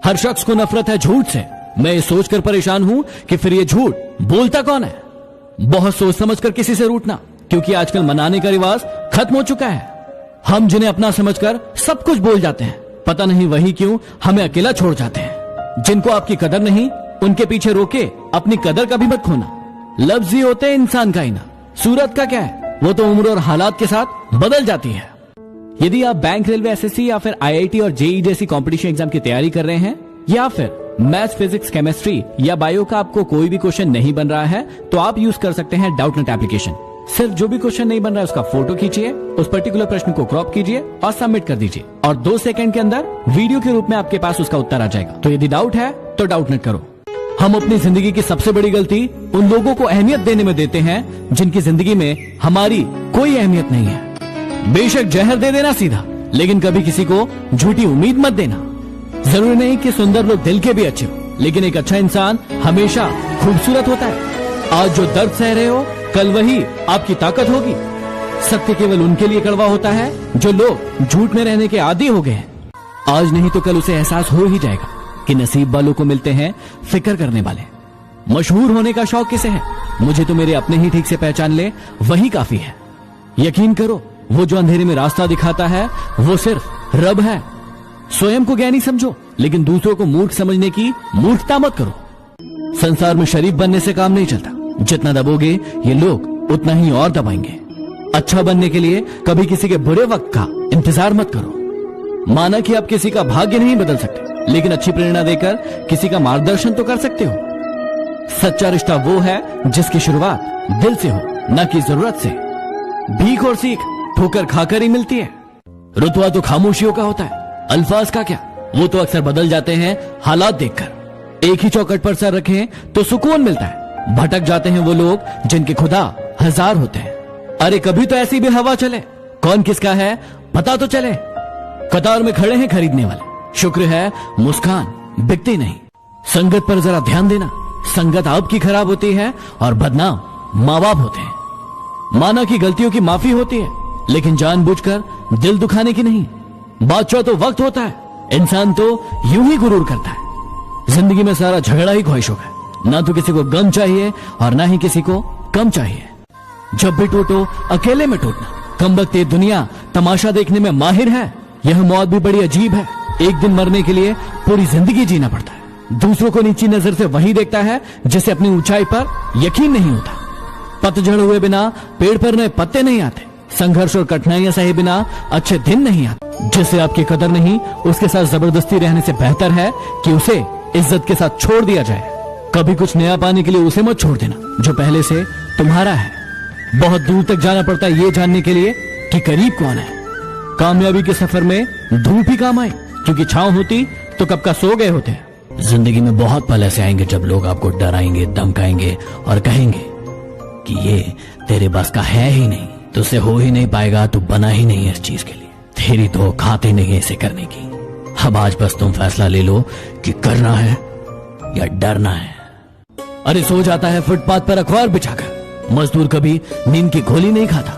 हर शख्स को नफरत है झूठ से। मैं ये सोचकर परेशान हूं कि फिर ये झूठ बोलता कौन है। बहुत सोच समझकर किसी से रूठना, क्योंकि आजकल मनाने का रिवाज खत्म हो चुका है। हम जिन्हें अपना समझकर सब कुछ बोल जाते हैं, पता नहीं वही क्यों हमें अकेला छोड़ जाते हैं। जिनको आपकी कदर नहीं, उनके पीछे रोके अपनी कदर कभी मत खोना। लफ्ज ही होते हैं इंसान का आईना, सूरत का क्या है, वो तो उम्र और हालात के साथ बदल जाती है। यदि आप बैंक, रेलवे, एसएससी या फिर आईआईटी और जेईई जैसी कंपटीशन एग्जाम की तैयारी कर रहे हैं, या फिर मैथ्स, फिजिक्स, केमिस्ट्री या बायो का आपको कोई भी क्वेश्चन नहीं बन रहा है, तो आप यूज कर सकते हैं डाउटनेट एप्लीकेशन। सिर्फ जो भी क्वेश्चन नहीं बन रहा है उसका फोटो खींचिए, उस पर्टिकुलर प्रश्न को क्रॉप कीजिए और सबमिट कर दीजिए, और 2 सेकंड के अंदर वीडियो के रूप में आपके पास उसका उत्तर आ जाएगा। तो यदि डाउट है तो डाउटनेट करो। हम अपनी जिंदगी की सबसे बड़ी गलती उन लोगों को अहमियत देने में देते हैं जिनकी जिंदगी में हमारी कोई अहमियत नहीं है। बेशक जहर दे देना सीधा, लेकिन कभी किसी को झूठी उम्मीद मत देना। जरूरी नहीं कि सुंदर लोग दिल के भी अच्छे हो, लेकिन एक अच्छा इंसान हमेशा खूबसूरत होता है। आज जो दर्द सह रहे हो, कल वही आपकी ताकत होगी। सत्य केवल उनके लिए कड़वा होता है जो लोग झूठ में रहने के आदी हो गए हैं। आज नहीं तो कल उसे एहसास हो ही जाएगा कि नसीब वालों को मिलते हैं फिक्र करने वाले। मशहूर होने का शौक किसे है? मुझे तो मेरे अपने ही ठीक से पहचान ले वही काफी है। यकीन करो, वो जो अंधेरे में रास्ता दिखाता है वो सिर्फ रब है। स्वयं को ज्ञानी समझो, लेकिन दूसरों को मूर्ख समझने की मूर्खता मत करो। संसार में शरीफ बनने से काम नहीं चलता। जितना दबोगे ये लोग उतना ही और दबाएंगे। अच्छा बनने के लिए कभी किसी के बुरे वक्त का इंतजार मत करो। माना कि आप किसी का भाग्य नहीं बदल सकते, लेकिन अच्छी प्रेरणा देकर किसी का मार्गदर्शन तो कर सकते हो। सच्चा रिश्ता वो है जिसकी शुरुआत दिल से हो, न कि जरूरत से। भीख और सीख ठोकर खाकर ही मिलती है। रुतबा तो खामोशियों का होता है, अल्फाज का क्या, वो तो अक्सर बदल जाते हैं हालात देखकर। एक ही चौखट पर सर रखें तो सुकून मिलता है। भटक जाते हैं वो लोग जिनके खुदा हजार होते हैं। अरे कभी तो ऐसी भी हवा चले, कौन किसका है पता तो चले। कतार में खड़े हैं खरीदने वाले, शुक्र है मुस्कान बिकती नहीं। संगत पर जरा ध्यान देना, संगत आपकी खराब होती है और बदनाम माँ बाप होते हैं। माना कि गलतियों की माफी होती है, लेकिन जानबूझकर दिल दुखाने की नहीं। बादशाह तो वक्त होता है, इंसान तो यूं ही गुरूर करता है। जिंदगी में सारा झगड़ा ही ख्वाहिशों का, ना तो किसी को गम चाहिए और ना ही किसी को कम चाहिए। जब भी टूटो अकेले में टूटना। कमबख्त ये दुनिया तमाशा देखने में माहिर है। यह मौत भी बड़ी अजीब है। एक दिन मरने के लिए पूरी जिंदगी जीना पड़ता है। दूसरों को नीची नजर से वही देखता है जिसे अपनी ऊंचाई पर यकीन नहीं होता। पतझड़ हुए बिना पेड़ पर नए पत्ते नहीं आते। संघर्ष और कठिनाइयां सहे बिना अच्छे दिन नहीं आते। जिसे आपकी कदर नहीं, उसके साथ जबरदस्ती रहने से बेहतर है कि उसे इज्जत के साथ छोड़ दिया जाए। कभी कुछ नया पाने के लिए उसे मत छोड़ देना जो पहले से तुम्हारा है। बहुत दूर तक जाना पड़ता है ये जानने के लिए कि करीब कौन है। कामयाबी के सफर में धूप ही काम आए, क्योंकि छांव होती तो कब का सो गए होते। जिंदगी में बहुत पल ऐसे आएंगे जब लोग आपको डराएंगे, धमकाएंगे और कहेंगे कि ये तेरे बस का है ही नहीं, तुझसे हो ही नहीं पाएगा, तू बना ही नहीं है इस चीज के लिए, तेरी तो औकात ही नहीं है इसे करने की। अब आज बस तुम फैसला ले लो कि करना है या डरना है। अरे सो जाता है फुटपाथ पर अखबार बिछाकर। मजदूर कभी नींद की गोली नहीं खाता।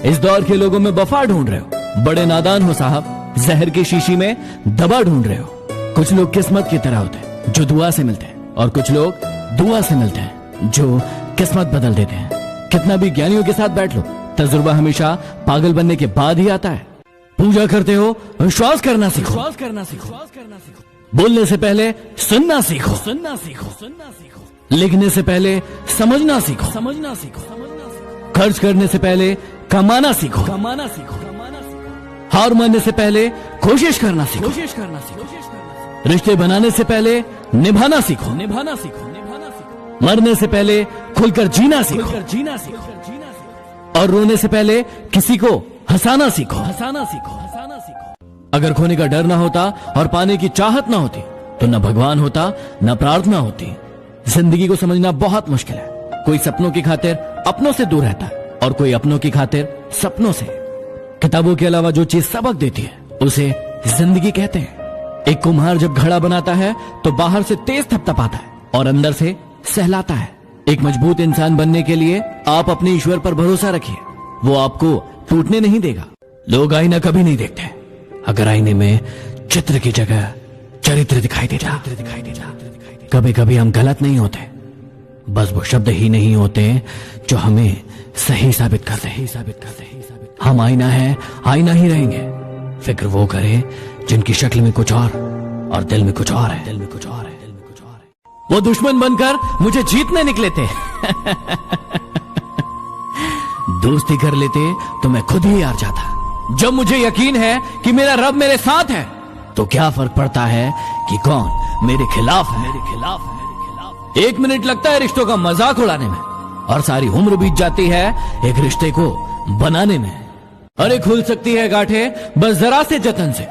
इस दौर के लोगों में वफा ढूंढ रहे हो, बड़े नादान हो साहब। जहर की शीशी में दवा ढूंढ रहे हो। कुछ लोग किस्मत की तरह होते हैं जो दुआ से मिलते हैं, और कुछ लोग दुआ से मिलते हैं जो किस्मत बदल देते हैं। कितना भी ज्ञानियों के साथ बैठ लो, तजुर्बा हमेशा पागल बनने के बाद ही आता है। पूजा करते हो, विश्वास करना सीखो। बोलने से पहले सुनना सीखो। लिखने से पहले समझना सीखो। खर्च करने से पहले कमाना सीखो। हार मानने से पहले कोशिश करना सीखो। रिश्ते बनाने से पहले निभाना सीखो। मरने से पहले खुलकर जीना सीखो। और रोने से पहले किसी को हंसाना सीखो। अगर खोने का डर ना होता और पाने की चाहत ना होती तो न भगवान होता न प्रार्थना होती। जिंदगी को समझना बहुत मुश्किल है। कोई सपनों की खातिर अपनों से दूर रहता है और कोई अपनों की खातिर सपनों से। किताबों के अलावा जो चीज सबक देती है उसे जिंदगी कहते हैं। एक कुम्हार जब घड़ा बनाता है तो बाहर से तेज थपथपाता है और अंदर से सहलाता है। एक मजबूत इंसान बनने के लिए आप अपने ईश्वर पर भरोसा रखिए, वो आपको टूटने नहीं देगा। लोग आईना कभी नहीं देखते। अगर आईने में चित्र की जगह चरित्र दिखाई दे जा। कभी कभी हम गलत नहीं होते, बस वो शब्द ही नहीं होते जो हमें सही साबित करते हैं। हम आईना है, आईना ही रहेंगे। फिक्र वो करे जिनकी शक्ल में कुछ और दिल में कुछ और है। वो दुश्मन बनकर मुझे जीतने निकले थे। दोस्ती कर लेते तो मैं खुद ही हार जाता। जब मुझे यकीन है कि मेरा रब मेरे साथ है, तो क्या फर्क पड़ता है कि कौन मेरे खिलाफ है। एक मिनट लगता है रिश्तों का मजाक उड़ाने में, और सारी उम्र बीत जाती है एक रिश्ते को बनाने में। अरे खुल सकती है गांठें बस जरा से जतन से,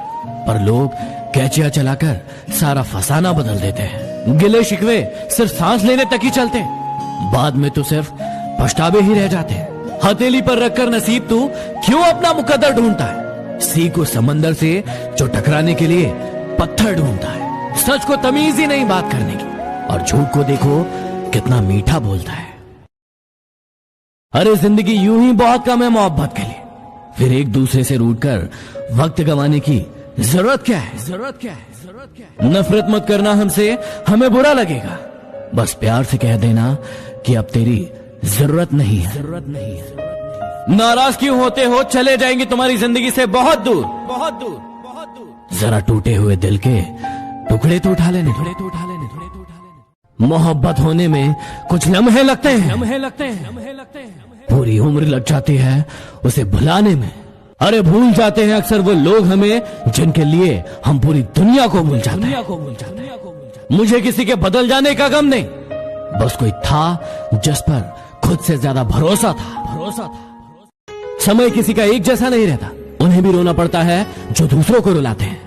पर लोग कैचिया चलाकर सारा फसाना बदल देते हैं। गिले शिकवे सिर्फ सांस लेने तक ही चलते, बाद में तो सिर्फ पछतावे ही रह जाते हैं। हथेली पर रखकर नसीब तू क्यों अपना मुकद्दर ढूंढता है? सी को समंदर से जो टकराने के लिए पत्थर ढूंढता है। सच को तमीज ही नहीं बात करने की, और झूठ को देखो कितना मीठा बोलता है। अरे जिंदगी यूं ही बहुत कम है मोहब्बत के लिए, फिर एक दूसरे से रूठकर वक्त गंवाने की जरूरत क्या है? नफरत मत करना हमसे, हमें बुरा लगेगा। बस प्यार से कह देना कि अब तेरी जरूरत नहीं है। नाराज क्यों होते हो? चले जाएंगे तुम्हारी जिंदगी से बहुत दूर। जरा टूटे हुए दिल के टुकड़े तो उठा लेने। मोहब्बत होने में कुछ लम्हे लगते हैं, पूरी उम्र लग जाती है उसे भुलाने में। अरे भूल जाते हैं अक्सर वो लोग हमें जिनके लिए हम पूरी दुनिया को भूल जाते हैं। मुझे किसी के बदल जाने का गम नहीं, बस कोई था जिस पर खुद से ज्यादा भरोसा था। समय किसी का एक जैसा नहीं रहता, उन्हें भी रोना पड़ता है जो दूसरों को रुलाते हैं।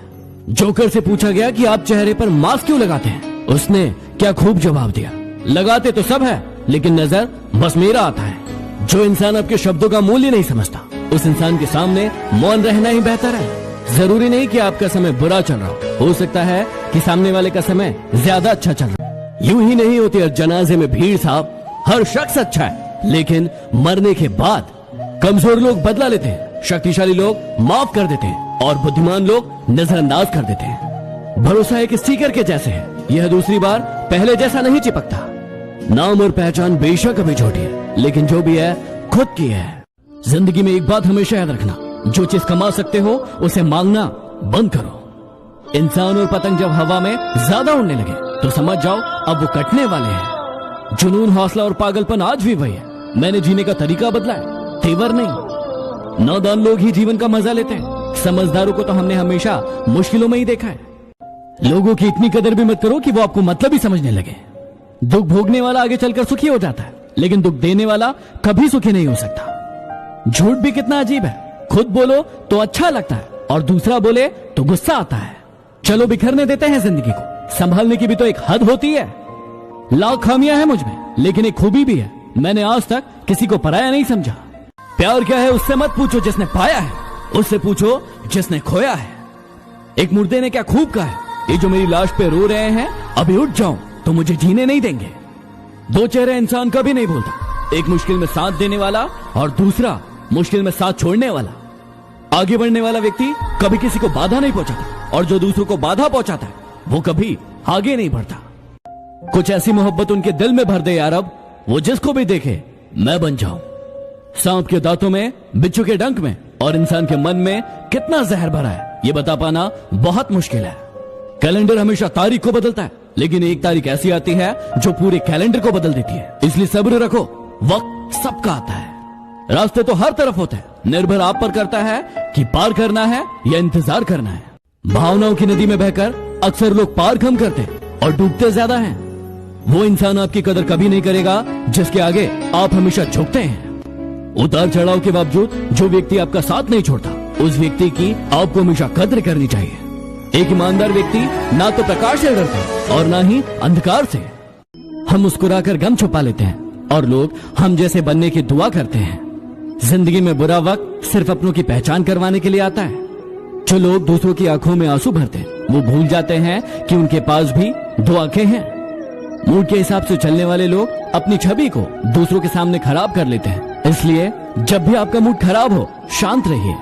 जोकर से पूछा गया कि आप चेहरे पर मास्क क्यों लगाते हैं? उसने क्या खूब जवाब दिया, लगाते तो सब है लेकिन नजर बस मेरा आता है। जो इंसान आपके शब्दों का मूल्य नहीं समझता, उस इंसान के सामने मौन रहना ही बेहतर है। जरूरी नहीं कि आपका समय बुरा चल रहा हो सकता है कि सामने वाले का समय ज्यादा अच्छा चल रहा है। यूं ही नहीं होती हर जनाजे में भीड़ साहब। हर शख्स अच्छा है, लेकिन मरने के बाद कमजोर लोग बदला लेते हैं, शक्तिशाली लोग माफ कर देते हैं, और बुद्धिमान लोग नजरअंदाज कर देते हैं। भरोसा एक स्टिकर के जैसे है, यह दूसरी बार पहले जैसा नहीं चिपकता। नाम और पहचान बेशक अभी छोटी है, लेकिन जो भी है खुद की है। जिंदगी में एक बात हमेशा याद रखना, जो चीज कमा सकते हो उसे मांगना बंद करो। इंसान और पतंग जब हवा में ज्यादा उड़ने लगे तो समझ जाओ अब वो कटने वाले हैं। जुनून, हौसला और पागलपन आज भी वही है। मैंने जीने का तरीका बदला है, तेवर नहीं। नादान लोग ही जीवन का मजा लेते हैं, समझदारों को तो हमने हमेशा मुश्किलों में ही देखा है। लोगों की इतनी कदर भी मत करो कि वो आपको मतलब ही समझने लगे। दुख भोगने वाला आगे चलकर सुखी हो जाता है, लेकिन दुख देने वाला कभी सुखी नहीं हो सकता। झूठ भी कितना अजीब है, खुद बोलो तो अच्छा लगता है और दूसरा बोले तो गुस्सा आता है। चलो बिखरने देते हैं जिंदगी को, संभालने की भी तो एक हद होती है। लाख खामियां हैं मुझ में, लेकिन एक खूबी भी है, मैंने आज तक किसी को पराया नहीं समझा। प्यार क्या है उससे मत पूछो जिसने पाया है, उससे पूछो जिसने खोया है। एक मुर्दे ने क्या खूब कहा है, ये जो मेरी लाश पे रो रहे हैं अभी उठ जाऊं तो मुझे जीने नहीं देंगे। दो चेहरे इंसान कभी नहीं बोलता, एक मुश्किल में साथ देने वाला और दूसरा मुश्किल में साथ छोड़ने वाला। आगे बढ़ने वाला व्यक्ति कभी किसी को बाधा नहीं पहुंचाता, और जो दूसरों को बाधा पहुंचाता है वो कभी आगे नहीं बढ़ता। कुछ ऐसी मोहब्बत उनके दिल में भर दे यार अब, वो जिसको भी देखे मैं बन जाऊं। सांप के दांतों में, बिच्छू के डंक में और इंसान के मन में कितना जहर भरा है ये बता पाना बहुत मुश्किल है। कैलेंडर हमेशा तारीख को बदलता है, लेकिन एक तारीख ऐसी आती है जो पूरे कैलेंडर को बदल देती है। इसलिए सब्र रखो, वक्त सबका आता है। रास्ते तो हर तरफ होते हैं, निर्भर आप पर करता है कि पार करना है या इंतजार करना है। भावनाओं की नदी में बहकर अक्सर लोग पार कम करते हैं और डूबते ज्यादा हैं। वो इंसान आपकी कदर कभी नहीं करेगा जिसके आगे आप हमेशा झुकते हैं। उतार चढ़ाव के बावजूद जो व्यक्ति आपका साथ नहीं छोड़ता, उस व्यक्ति की आपको हमेशा कद्र करनी चाहिए। एक ईमानदार व्यक्ति ना तो प्रकाश से डरता और ना ही अंधकार से। हम मुस्कुराकर गम छुपा लेते हैं और लोग हम जैसे बनने की दुआ करते हैं। जिंदगी में बुरा वक्त सिर्फ अपनों की पहचान करवाने के लिए आता है। जो लोग दूसरों की आंखों में आंसू भरते हैं वो भूल जाते हैं कि उनके पास भी दो आंखें हैं। मूड के हिसाब से चलने वाले लोग अपनी छवि को दूसरों के सामने खराब कर लेते हैं। इसलिए जब भी आपका मूड खराब हो, शांत रहिए।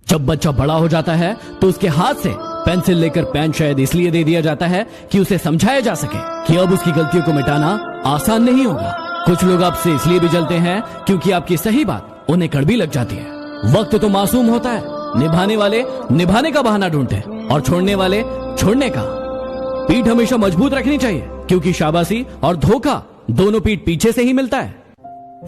जब बच्चा बड़ा हो जाता है तो उसके हाथ से पेंसिल लेकर पेन शायद इसलिए दे दिया जाता है कि उसे समझाया जा सके कि अब उसकी गलतियों को मिटाना आसान नहीं होगा। कुछ लोग आपसे इसलिए भी जलते हैं क्योंकि आपकी सही बात उन्हें कड़वी लग जाती है। वक्त तो मासूम होता है, निभाने वाले निभाने का बहाना ढूंढते हैं और छोड़ने वाले छोड़ने का। पीठ हमेशा मजबूत रखनी चाहिए क्योंकि शाबाशी और धोखा दोनों पीठ पीछे से ही मिलता है।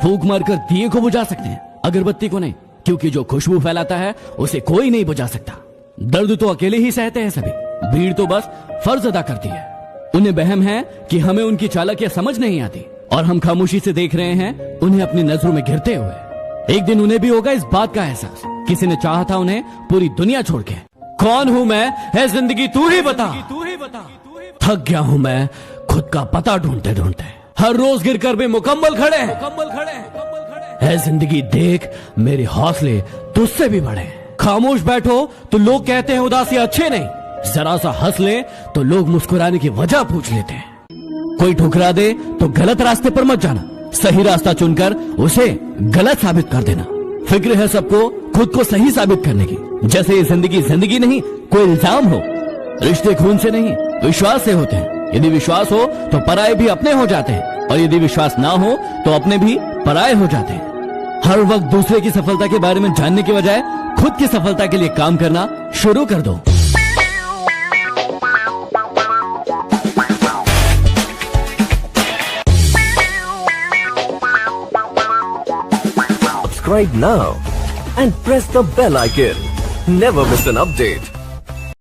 फूंक मारकर दिए को बुझा सकते हैं, अगरबत्ती को नहीं, क्योंकि जो खुशबू फैलाता है उसे कोई नहीं बुझा सकता। दर्द तो अकेले ही सहते हैं सभी, भीड़ तो बस फर्ज अदा करती है। उन्हें वहम है कि हमें उनकी चालाकियां समझ नहीं आती और हम खामोशी से देख रहे हैं उन्हें अपनी नजरों में गिरते हुए। एक दिन उन्हें भी होगा इस बात का एहसास, किसी ने चाहा था उन्हें पूरी दुनिया छोड़ के। कौन हूं मैं, है जिंदगी तू ही बता। थक गया हूं मैं खुद का पता ढूंढते ढूंढते, हर रोज गिरकर भी मुकम्मल खड़े है जिंदगी, देख मेरे हौसले तुझसे भी बड़े। खामोश बैठो तो लोग कहते हैं उदासी अच्छे नहीं, जरा सा हंस ले तो लोग मुस्कुराने की वजह पूछ लेते हैं। कोई ठुकरा दे तो गलत रास्ते पर मत जाना, सही रास्ता चुनकर उसे गलत साबित कर देना। फिक्र है सबको खुद को सही साबित करने की, जैसे ये जिंदगी जिंदगी नहीं कोई इल्जाम हो। रिश्ते खून से नहीं विश्वास से होते हैं, यदि विश्वास हो तो पराये भी अपने हो जाते हैं और यदि विश्वास ना हो तो अपने भी पराये हो जाते हैं। हर वक्त दूसरे की सफलता के बारे में जानने के बजाय खुद की सफलता के लिए काम करना शुरू कर दो। Subscribe now and press the bell icon. Never miss an update.